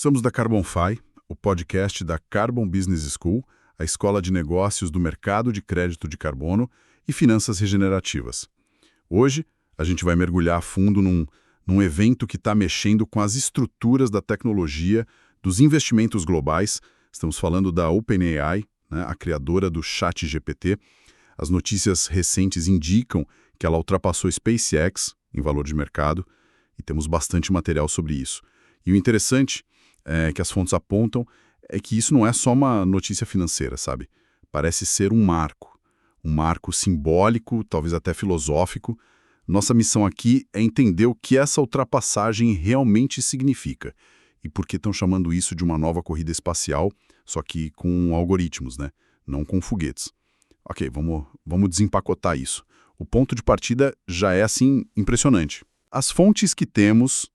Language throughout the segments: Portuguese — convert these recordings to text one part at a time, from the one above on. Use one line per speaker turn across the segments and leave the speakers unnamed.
Somos da CarbonFi, o podcast da Carbon Business School, a escola de negócios do mercado de crédito de carbono e finanças regenerativas. Hoje, a gente vai mergulhar a fundo num evento que está mexendo com as estruturas da tecnologia, dos investimentos globais. Estamos falando da OpenAI, né, a criadora do ChatGPT. As notícias recentes indicam que ela ultrapassou SpaceX em valor de mercado e temos bastante material sobre isso. E o interessante que as fontes apontam é que isso não é só uma notícia financeira, sabe? Parece ser um marco simbólico, talvez até filosófico. Nossa missão aqui é entender o que essa ultrapassagem realmente significa e por que estão chamando isso de uma nova corrida espacial, só que com algoritmos, né? Não com foguetes. Ok, vamos desempacotar isso. O ponto de partida já é, assim, impressionante. As fontes que temos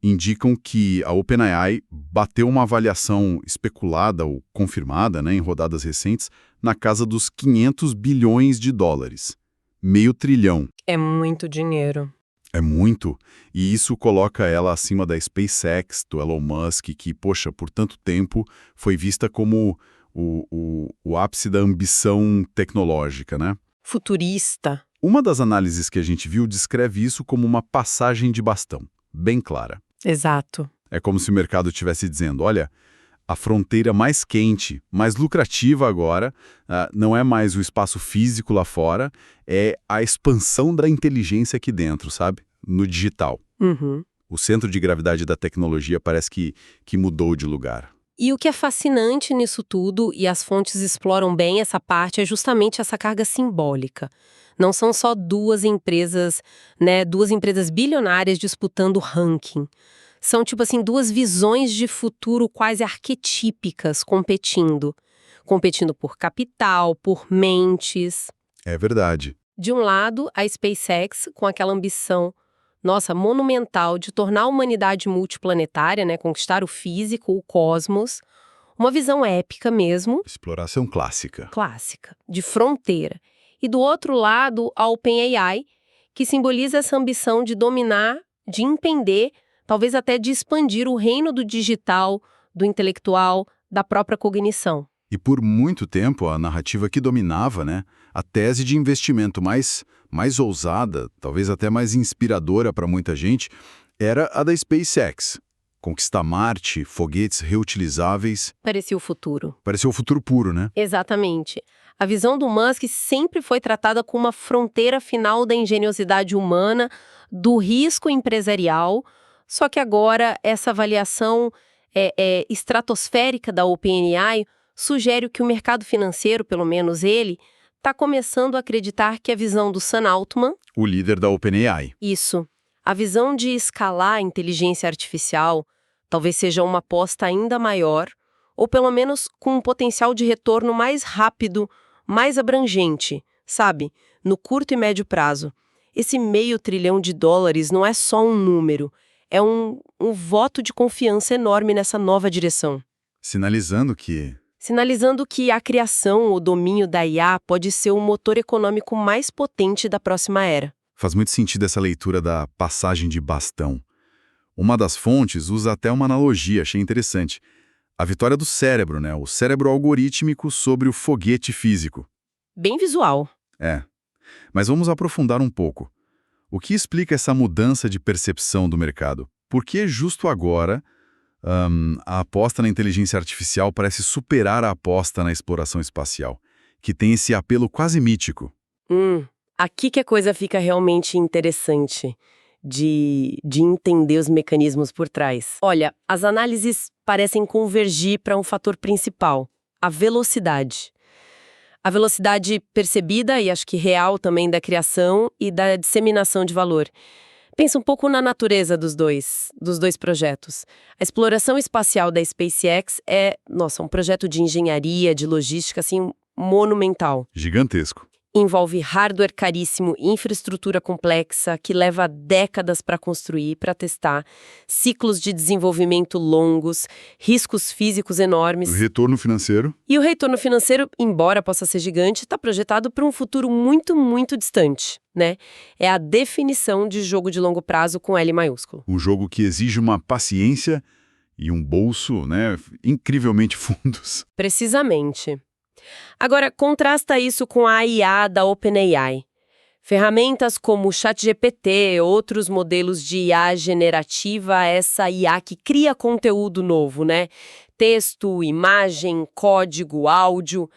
indicam que a OpenAI bateu uma avaliação especulada ou confirmada, né, em rodadas recentes, na casa dos 500 bilhões de dólares. Meio trilhão.
É muito dinheiro.
É muito. E isso coloca ela acima da SpaceX, do Elon Musk, que, poxa, por tanto tempo foi vista como o ápice da ambição tecnológica, né?
Futurista.
Uma das análises que a gente viu descreve isso como uma passagem de bastão, bem clara.
Exato.
É como se o mercado estivesse dizendo, olha, a fronteira mais quente, mais lucrativa agora, não é mais o espaço físico lá fora, é a expansão da inteligência aqui dentro, sabe? No digital.
Uhum.
O centro de gravidade da tecnologia parece que mudou de lugar.
E o que é fascinante nisso tudo, e as fontes exploram bem essa parte, é justamente essa carga simbólica. Não são só duas empresas bilionárias disputando ranking. São, tipo assim, duas visões de futuro quase arquetípicas competindo. Competindo por capital, por mentes.
É verdade.
De um lado, a SpaceX, com aquela ambição, monumental de tornar a humanidade multiplanetária, né, conquistar o físico, o cosmos. Uma visão épica mesmo.
Exploração clássica.
Clássica, de fronteira. E do outro lado, a OpenAI, que simboliza essa ambição de dominar, de empreender, talvez até de expandir o reino do digital, do intelectual, da própria cognição.
E por muito tempo a narrativa que dominava, né, a tese de investimento mais ousada, talvez até mais inspiradora para muita gente, era a da SpaceX. Conquistar Marte, foguetes reutilizáveis.
Parecia o futuro.
Pareceu o futuro puro, né?
Exatamente. A visão do Musk sempre foi tratada como uma fronteira final da engenhosidade humana, do risco empresarial, só que agora essa avaliação estratosférica da OpenAI sugere que o mercado financeiro, pelo menos ele, está começando a acreditar que a visão do Sam Altman,
o líder da OpenAI.
Isso, a visão de escalar a inteligência artificial, talvez seja uma aposta ainda maior, ou pelo menos com um potencial de retorno mais rápido, mais abrangente, sabe? No curto e médio prazo. Esse $500 bilhão não é só um número, é um voto de confiança enorme nessa nova direção.
Sinalizando que
a criação, o domínio da IA pode ser o motor econômico mais potente da próxima era.
Faz muito sentido essa leitura da passagem de bastão. Uma das fontes usa até uma analogia, achei interessante. A vitória do cérebro, né? O cérebro algorítmico sobre o foguete físico.
Bem visual.
É. Mas vamos aprofundar um pouco. O que explica essa mudança de percepção do mercado? Por que justo agora a aposta na inteligência artificial parece superar a aposta na exploração espacial, que tem esse apelo quase mítico?
Aqui que a coisa fica realmente interessante de entender os mecanismos por trás. Olha, as análises parecem convergir para um fator principal, a velocidade. A velocidade percebida e acho que real também da criação e da disseminação de valor. Pensa um pouco na natureza dos dois projetos. A exploração espacial da SpaceX é, um projeto de engenharia, de logística, assim, monumental.
Gigantesco.
Envolve hardware caríssimo, infraestrutura complexa, que leva décadas para construir, para testar, ciclos de desenvolvimento longos, riscos físicos enormes.
O retorno financeiro?
E o retorno financeiro, embora possa ser gigante, está projetado para um futuro muito, muito distante, né? É a definição de jogo de longo prazo com L maiúsculo.
Um jogo que exige uma paciência e um bolso, né, incrivelmente fundos.
Precisamente. Agora, contrasta isso com a IA da OpenAI. Ferramentas como o ChatGPT, outros modelos de IA generativa, essa IA que cria conteúdo novo, né? Texto, imagem, código, áudio.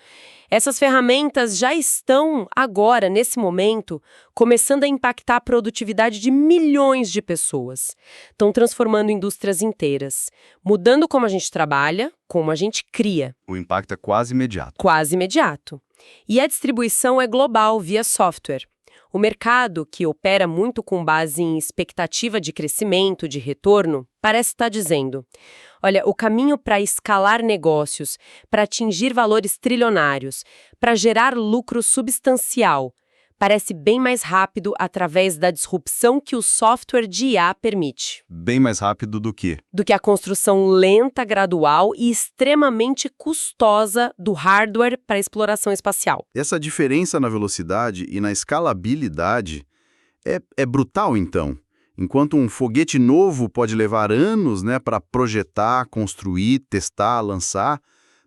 Essas ferramentas já estão, agora, nesse momento, começando a impactar a produtividade de milhões de pessoas. Estão transformando indústrias inteiras, mudando como a gente trabalha, como a gente cria.
O impacto é quase imediato.
Quase imediato. E a distribuição é global, via software. O mercado, que opera muito com base em expectativa de crescimento, de retorno, parece estar dizendo: olha, o caminho para escalar negócios, para atingir valores trilionários, para gerar lucro substancial, parece bem mais rápido através da disrupção que o software de IA permite.
Bem mais rápido do que?
Do que a construção lenta, gradual e extremamente custosa do hardware para a exploração espacial.
Essa diferença na velocidade e na escalabilidade é brutal, então. Enquanto um foguete novo pode levar anos, né, para projetar, construir, testar, lançar,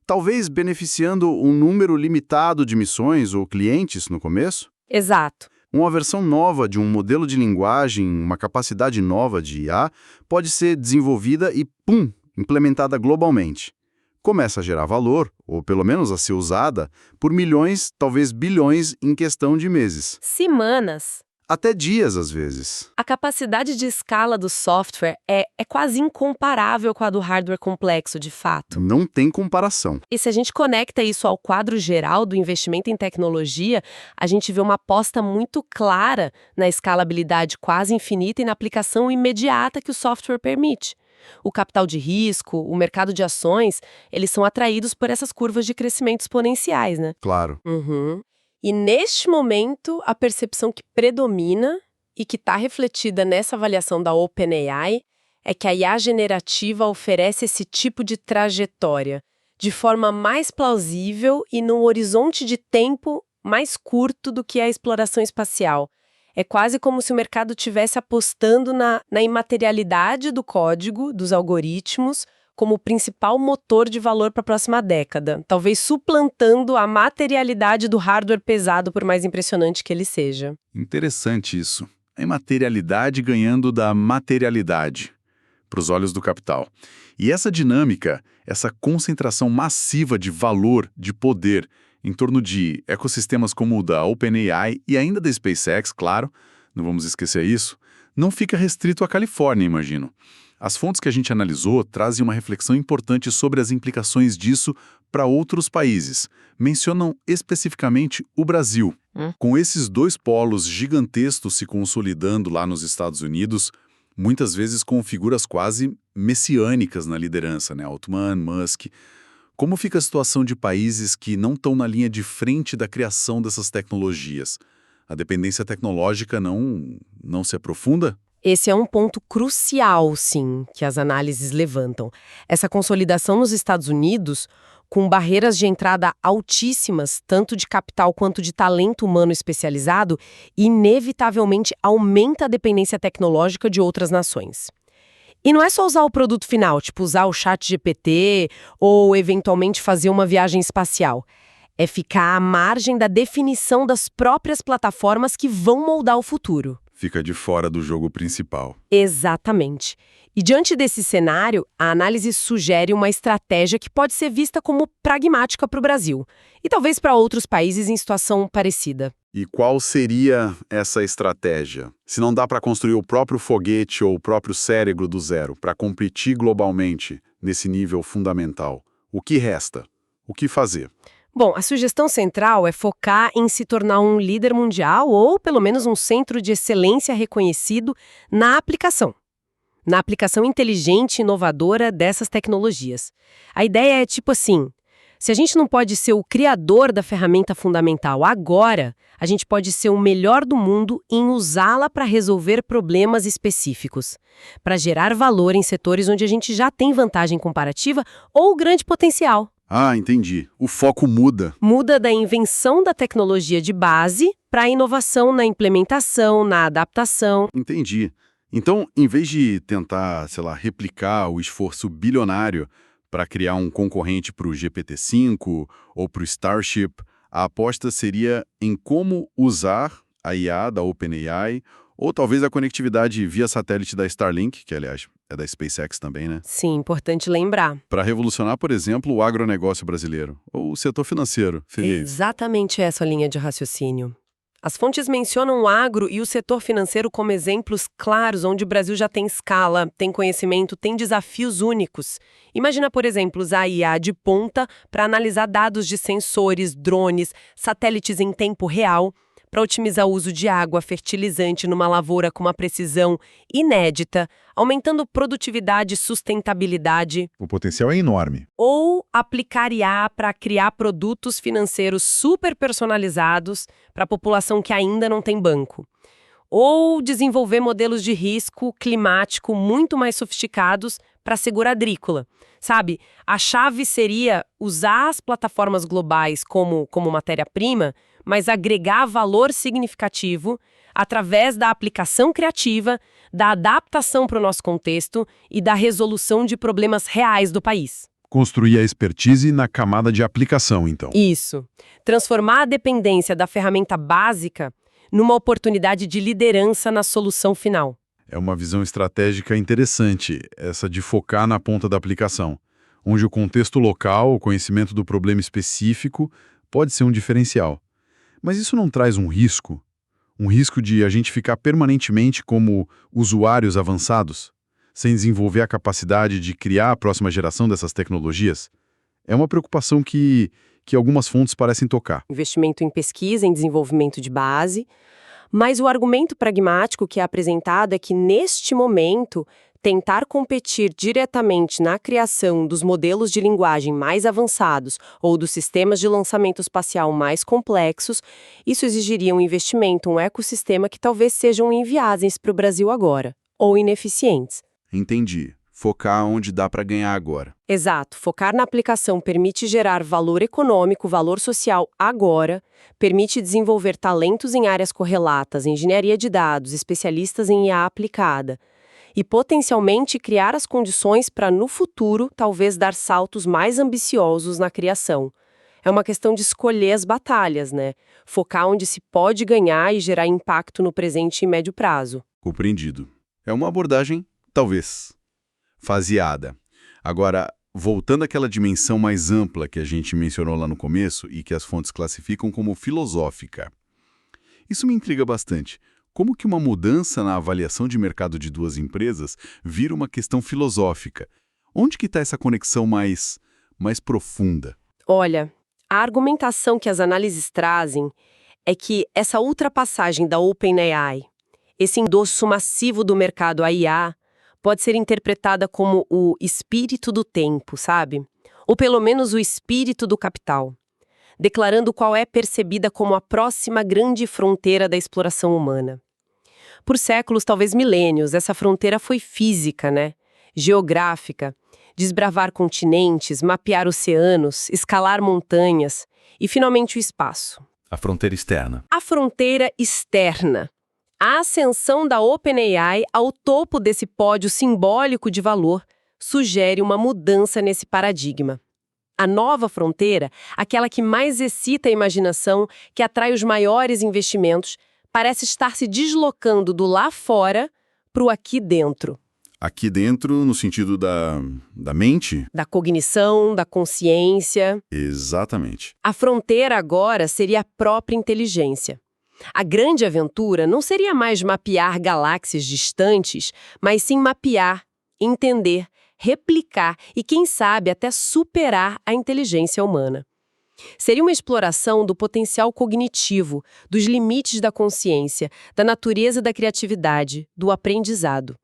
talvez beneficiando um número limitado de missões ou clientes no começo.
Exato.
Uma versão nova de um modelo de linguagem, uma capacidade nova de IA, pode ser desenvolvida e, implementada globalmente. Começa a gerar valor, ou pelo menos a ser usada, por milhões, talvez bilhões, em questão de meses.
Semanas.
Até dias, às vezes.
A capacidade de escala do software é quase incomparável com a do hardware complexo, de fato.
Não tem comparação.
E se a gente conecta isso ao quadro geral do investimento em tecnologia, a gente vê uma aposta muito clara na escalabilidade quase infinita e na aplicação imediata que o software permite. O capital de risco, o mercado de ações, eles são atraídos por essas curvas de crescimento exponenciais, né?
Claro.
E neste momento, a percepção que predomina e que está refletida nessa avaliação da OpenAI é que a IA generativa oferece esse tipo de trajetória de forma mais plausível e num horizonte de tempo mais curto do que a exploração espacial. É quase como se o mercado estivesse apostando na imaterialidade do código, dos algoritmos, como o principal motor de valor para a próxima década, talvez suplantando a materialidade do hardware pesado, por mais impressionante que ele seja.
Interessante isso. A imaterialidade ganhando da materialidade, para os olhos do capital. E essa dinâmica, essa concentração massiva de valor, de poder, em torno de ecossistemas como o da OpenAI e ainda da SpaceX, claro, não vamos esquecer isso, não fica restrito à Califórnia, imagino. As fontes que a gente analisou trazem uma reflexão importante sobre as implicações disso para outros países. Mencionam especificamente o Brasil. Com esses dois polos gigantescos se consolidando lá nos Estados Unidos, muitas vezes com figuras quase messiânicas na liderança, né? Altman, Musk. Como fica a situação de países que não estão na linha de frente da criação dessas tecnologias? A dependência tecnológica não se aprofunda?
Esse é um ponto crucial, sim, que as análises levantam. Essa consolidação nos Estados Unidos, com barreiras de entrada altíssimas, tanto de capital quanto de talento humano especializado, inevitavelmente aumenta a dependência tecnológica de outras nações. E não é só usar o produto final, tipo usar o ChatGPT ou eventualmente fazer uma viagem espacial. É ficar à margem da definição das próprias plataformas que vão moldar o futuro.
Fica de fora do jogo principal.
Exatamente. E diante desse cenário, a análise sugere uma estratégia que pode ser vista como pragmática para o Brasil e talvez para outros países em situação parecida.
E qual seria essa estratégia? Se não dá para construir o próprio foguete ou o próprio cérebro do zero para competir globalmente nesse nível fundamental, o que resta? O que fazer?
Bom, a sugestão central é focar em se tornar um líder mundial ou, pelo menos, um centro de excelência reconhecido na aplicação inteligente e inovadora dessas tecnologias. A ideia é tipo assim, Se a gente não pode ser o criador da ferramenta fundamental agora, a gente pode ser o melhor do mundo em usá-la para resolver problemas específicos, para gerar valor em setores onde a gente já tem vantagem comparativa ou grande potencial.
Ah, entendi. O foco muda.
Muda da invenção da tecnologia de base para a inovação na implementação, na adaptação.
Entendi. Então, em vez de tentar, sei lá, replicar o esforço bilionário para criar um concorrente para o GPT-5 ou para o Starship, a aposta seria em como usar a IA da OpenAI ou talvez a conectividade via satélite da Starlink, que, aliás, é da SpaceX também, né?
Sim, importante lembrar.
Para revolucionar, por exemplo, o agronegócio brasileiro ou o setor financeiro. Seria isso.
Exatamente essa a linha de raciocínio. As fontes mencionam o agro e o setor financeiro como exemplos claros onde o Brasil já tem escala, tem conhecimento, tem desafios únicos. Imagina, por exemplo, usar IA de ponta para analisar dados de sensores, drones, satélites em tempo real, para otimizar o uso de água, fertilizante numa lavoura com uma precisão inédita, aumentando produtividade e sustentabilidade.
O potencial é enorme.
Ou aplicar IA para criar produtos financeiros super personalizados para a população que ainda não tem banco. Ou desenvolver modelos de risco climático muito mais sofisticados para a segura agrícola. Sabe, a chave seria usar as plataformas globais como matéria-prima, mas agregar valor significativo através da aplicação criativa, da adaptação para o nosso contexto e da resolução de problemas reais do país.
Construir a expertise na camada de aplicação, então.
Isso. Transformar a dependência da ferramenta básica numa oportunidade de liderança na solução final.
É uma visão estratégica interessante, essa de focar na ponta da aplicação, onde o contexto local, o conhecimento do problema específico, pode ser um diferencial. Mas isso não traz um risco? Um risco de a gente ficar permanentemente como usuários avançados, sem desenvolver a capacidade de criar a próxima geração dessas tecnologias? É uma preocupação que algumas fontes parecem tocar.
Investimento em pesquisa, em desenvolvimento de base. Mas o argumento pragmático que é apresentado é que, neste momento, tentar competir diretamente na criação dos modelos de linguagem mais avançados ou dos sistemas de lançamento espacial mais complexos, isso exigiria um investimento, um ecossistema que talvez sejam inviáveis para o Brasil agora, ou ineficientes.
Entendi. Focar onde dá para ganhar agora.
Exato. Focar na aplicação permite gerar valor econômico, valor social agora, permite desenvolver talentos em áreas correlatas, engenharia de dados, especialistas em IA aplicada, e potencialmente criar as condições para, no futuro, talvez dar saltos mais ambiciosos na criação. É uma questão de escolher as batalhas, né? Focar onde se pode ganhar e gerar impacto no presente e médio prazo.
Compreendido. É uma abordagem, talvez, faseada. Agora, voltando àquela dimensão mais ampla que a gente mencionou lá no começo e que as fontes classificam como filosófica. Isso me intriga bastante. Como que uma mudança na avaliação de mercado de duas empresas vira uma questão filosófica? Onde que está essa conexão mais profunda?
Olha, a argumentação que as análises trazem é que essa ultrapassagem da OpenAI, esse endosso massivo do mercado à IA, pode ser interpretada como o espírito do tempo, sabe? Ou pelo menos o espírito do capital, declarando qual é percebida como a próxima grande fronteira da exploração humana. Por séculos, talvez milênios, essa fronteira foi física, né? Geográfica, desbravar continentes, mapear oceanos, escalar montanhas e, finalmente, o espaço.
A fronteira externa.
A fronteira externa. A ascensão da OpenAI ao topo desse pódio simbólico de valor sugere uma mudança nesse paradigma. A nova fronteira, aquela que mais excita a imaginação, que atrai os maiores investimentos, parece estar se deslocando do lá fora para o aqui dentro.
Aqui dentro, no sentido da mente?
Da cognição, da consciência.
Exatamente.
A fronteira agora seria a própria inteligência. A grande aventura não seria mais mapear galáxias distantes, mas sim mapear, entender, replicar e, quem sabe, até superar a inteligência humana. Seria uma exploração do potencial cognitivo, dos limites da consciência, da natureza da criatividade, do aprendizado.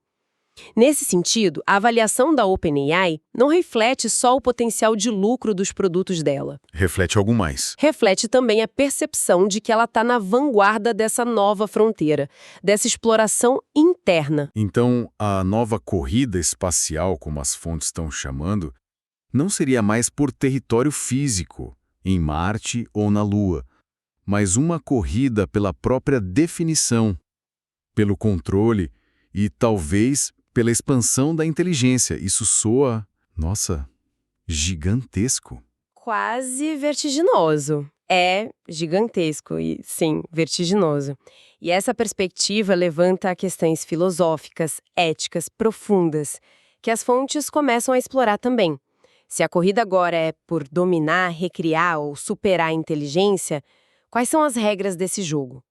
Nesse sentido, a avaliação da OpenAI não reflete só o potencial de lucro dos produtos dela.
Reflete algo mais.
Reflete também a percepção de que ela está na vanguarda dessa nova fronteira, dessa exploração interna.
Então, a nova corrida espacial, como as fontes estão chamando, não seria mais por território físico, em Marte ou na Lua, mas uma corrida pela própria definição, pelo controle e, talvez, pela expansão da inteligência. Isso soa, nossa, gigantesco.
Quase vertiginoso. É gigantesco e, sim, vertiginoso. E essa perspectiva levanta questões filosóficas, éticas, profundas, que as fontes começam a explorar também. Se a corrida agora é por dominar, recriar ou superar a inteligência, quais são as regras desse jogo?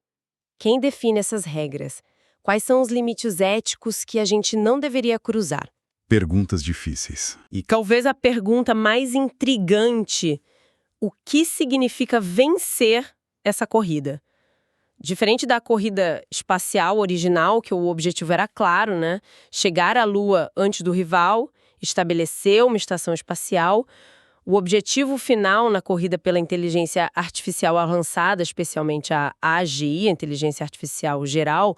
Quem define essas regras? Quais são os limites éticos que a gente não deveria cruzar?
Perguntas difíceis.
E talvez a pergunta mais intrigante: o que significa vencer essa corrida? Diferente da corrida espacial original, que o objetivo era claro, né? Chegar à Lua antes do rival, estabelecer uma estação espacial. O objetivo final na corrida pela inteligência artificial avançada, especialmente a AGI, a inteligência artificial geral,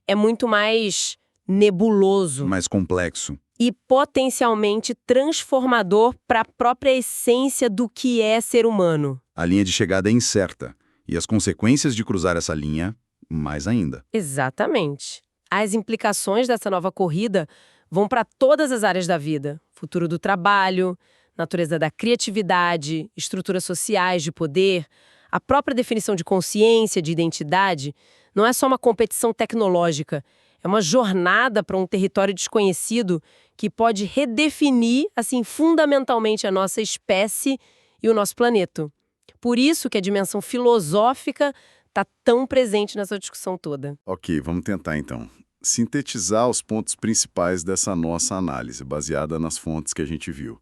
é muito mais nebuloso.
Mais complexo.
E potencialmente transformador para a própria essência do que é ser humano.
A linha de chegada é incerta. E as consequências de cruzar essa linha, mais ainda.
Exatamente. As implicações dessa nova corrida vão para todas as áreas da vida. Futuro do trabalho, natureza da criatividade, estruturas sociais de poder, a própria definição de consciência, de identidade, não é só uma competição tecnológica, é uma jornada para um território desconhecido que pode redefinir, assim, fundamentalmente a nossa espécie e o nosso planeta. Por isso que a dimensão filosófica está tão presente nessa discussão toda.
Ok, vamos tentar então sintetizar os pontos principais dessa nossa análise, baseada nas fontes que a gente viu.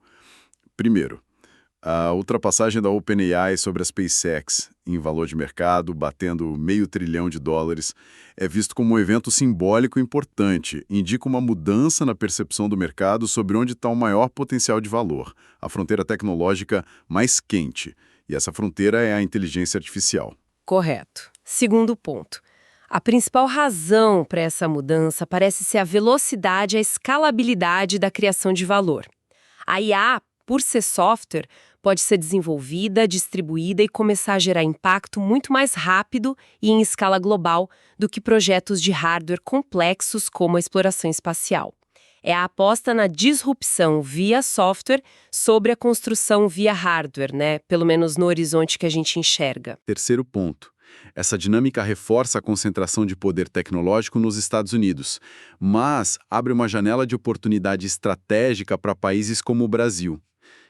Primeiro, a ultrapassagem da OpenAI sobre a SpaceX em valor de mercado, batendo $500 bilhão, é visto como um evento simbólico importante, indica uma mudança na percepção do mercado sobre onde está o maior potencial de valor, a fronteira tecnológica mais quente, e essa fronteira é a inteligência artificial.
Correto. Segundo ponto. A principal razão para essa mudança parece ser a velocidade e a escalabilidade da criação de valor. A IA, por ser software, pode ser desenvolvida, distribuída e começar a gerar impacto muito mais rápido e em escala global do que projetos de hardware complexos como a exploração espacial. É a aposta na disrupção via software sobre a construção via hardware, né? Pelo menos no horizonte que a gente enxerga.
Terceiro ponto. Essa dinâmica reforça a concentração de poder tecnológico nos Estados Unidos, mas abre uma janela de oportunidade estratégica para países como o Brasil,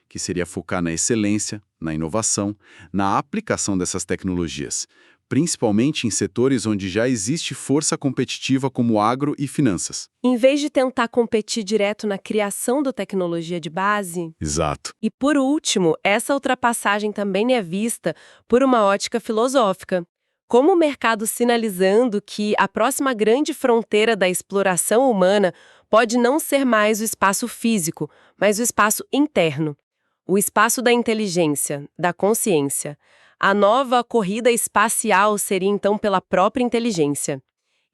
que seria focar na excelência, na inovação, na aplicação dessas tecnologias, principalmente em setores onde já existe força competitiva como agro e finanças.
Em vez de tentar competir direto na criação da tecnologia de base.
Exato.
E por último, essa ultrapassagem também é vista por uma ótica filosófica. Como o mercado sinalizando que a próxima grande fronteira da exploração humana pode não ser mais o espaço físico, mas o espaço interno. O espaço da inteligência, da consciência. A nova corrida espacial seria então pela própria inteligência.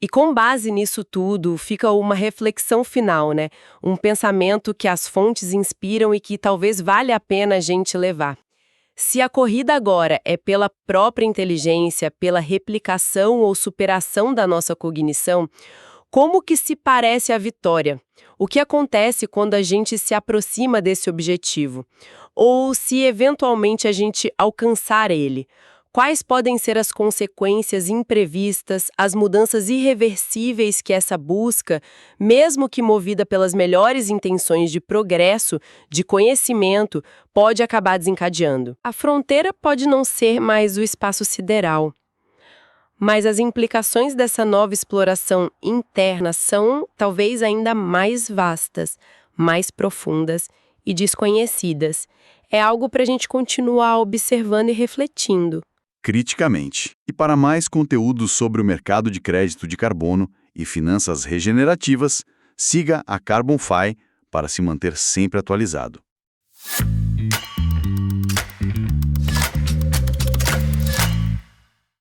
E com base nisso tudo, fica uma reflexão final, né? Um pensamento que as fontes inspiram e que talvez valha a pena a gente levar. Se a corrida agora é pela própria inteligência, pela replicação ou superação da nossa cognição, como que se parece a vitória? O que acontece quando a gente se aproxima desse objetivo? Ou se eventualmente a gente alcançar ele? Quais podem ser as consequências imprevistas, as mudanças irreversíveis que essa busca, mesmo que movida pelas melhores intenções de progresso, de conhecimento, pode acabar desencadeando? A fronteira pode não ser mais o espaço sideral, mas as implicações dessa nova exploração interna são talvez ainda mais vastas, mais profundas e desconhecidas. É algo para a gente continuar observando e refletindo.
Criticamente. E para mais conteúdos sobre o mercado de crédito de carbono e finanças regenerativas,
Siga a CarbonFi para se manter sempre atualizado.